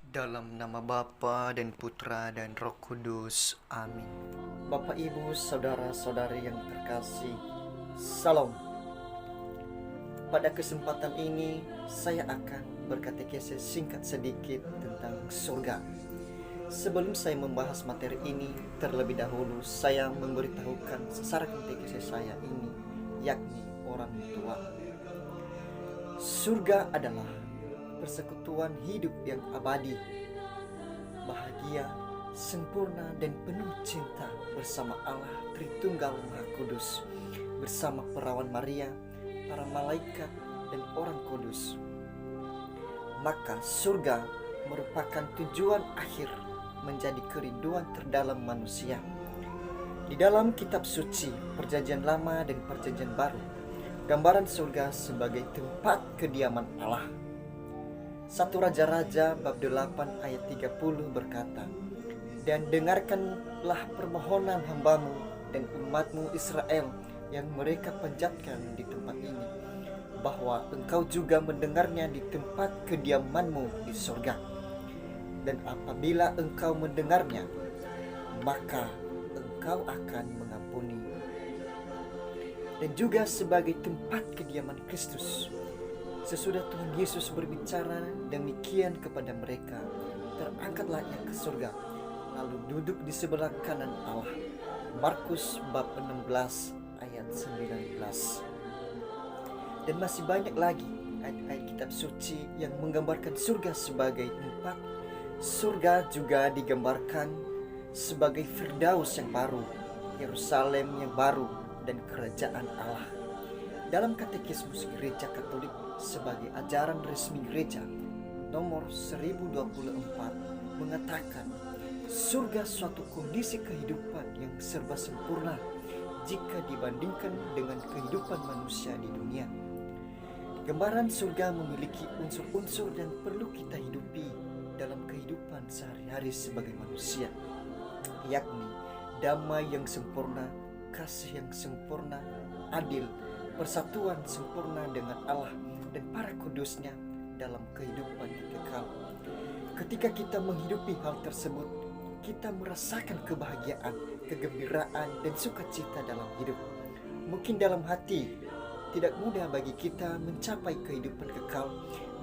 Dalam nama Bapa dan Putra dan Roh Kudus. Amin. Bapak, Ibu, saudara-saudari yang terkasih, Salam. Pada kesempatan ini saya akan berkatekesis singkat sedikit tentang surga. Sebelum saya membahas materi ini, terlebih dahulu saya memberitahukan sasaran katekesis saya ini, yakni orang tua. Surga adalah persekutuan hidup yang abadi, bahagia, sempurna dan penuh cinta bersama Allah Tritunggal Maha Kudus, bersama perawan Maria, para malaikat dan orang kudus. Maka surga merupakan tujuan akhir menjadi kerinduan terdalam manusia. Di dalam kitab suci Perjanjian Lama dan Perjanjian Baru, gambaran surga sebagai tempat kediaman Allah. 1 Raja-Raja bab 8 ayat 30 berkata, "Dan dengarkanlah permohonan hambamu dan umatmu Israel yang mereka panjatkan di tempat ini, bahwa engkau juga mendengarnya di tempat kediamanmu di surga. Dan apabila engkau mendengarnya, maka engkau akan mengampuni." Dan juga sebagai tempat kediaman Kristus. Sesudah Tuhan Yesus berbicara demikian kepada mereka, terangkatlah ia ke surga, lalu duduk di sebelah kanan Allah. Markus bab 16 ayat 19. Dan masih banyak lagi ayat-ayat kitab suci yang menggambarkan surga sebagai tempat. Surga juga digambarkan sebagai Firdaus yang baru, Yerusalem yang baru, dan kerajaan Allah. Dalam Katekismus Gereja Katolik sebagai ajaran resmi gereja nomor 1024 mengatakan, surga suatu kondisi kehidupan yang serba sempurna jika dibandingkan dengan kehidupan manusia di dunia. Gambaran surga memiliki unsur-unsur yang perlu kita hidupi dalam kehidupan sehari-hari sebagai manusia, yakni damai yang sempurna, kasih yang sempurna, adil, persatuan sempurna dengan Allah dan para kudusnya dalam kehidupan yang kekal. Ketika kita menghidupi hal tersebut, kita merasakan kebahagiaan, kegembiraan, dan sukacita dalam hidup. Mungkin dalam hati tidak mudah bagi kita mencapai kehidupan kekal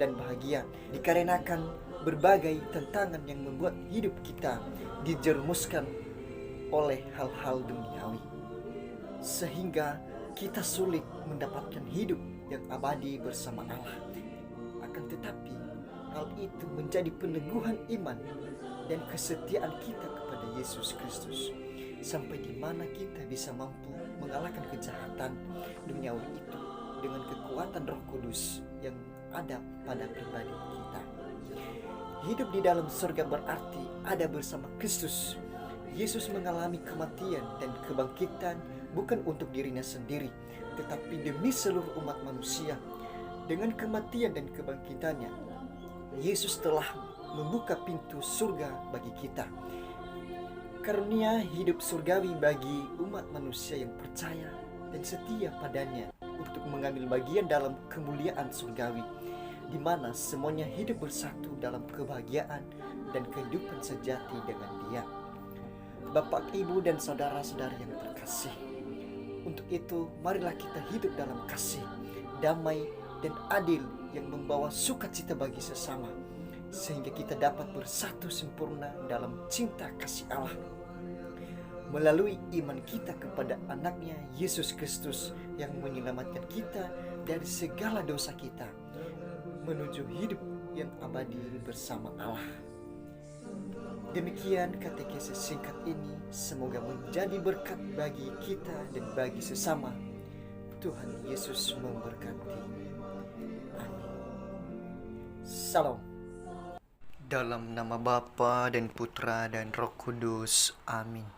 dan bahagia, dikarenakan berbagai tantangan yang membuat hidup kita dijerumuskan oleh hal-hal duniawi, sehingga kita sulit mendapatkan hidup yang abadi bersama Allah. Akan tetapi hal itu menjadi peneguhan iman dan kesetiaan kita kepada Yesus Kristus, sampai di mana kita bisa mampu mengalahkan kejahatan duniawi itu dengan kekuatan Roh Kudus yang ada pada pribadi kita. Hidup di dalam surga berarti ada bersama Kristus. Yesus mengalami kematian dan kebangkitan bukan untuk dirinya sendiri, tetapi demi seluruh umat manusia. Dengan kematian dan kebangkitannya, Yesus telah membuka pintu surga bagi kita. Karunia hidup surgawi bagi umat manusia yang percaya dan setia padanya untuk mengambil bagian dalam kemuliaan surgawi, di mana semuanya hidup bersatu dalam kebahagiaan dan kehidupan sejati dengan Dia. Bapak, Ibu, dan saudara-saudari yang terkasih, untuk itu marilah kita hidup dalam kasih, damai, dan adil yang membawa sukacita bagi sesama, sehingga kita dapat bersatu sempurna dalam cinta kasih Allah. Melalui iman kita kepada anaknya Yesus Kristus yang menyelamatkan kita dari segala dosa kita, menuju hidup yang abadi bersama Allah. Demikian katekesis singkat ini, semoga menjadi berkat bagi kita dan bagi sesama. Tuhan Yesus memberkati. Amin. Salam. Dalam nama Bapa dan Putra dan Roh Kudus. Amin.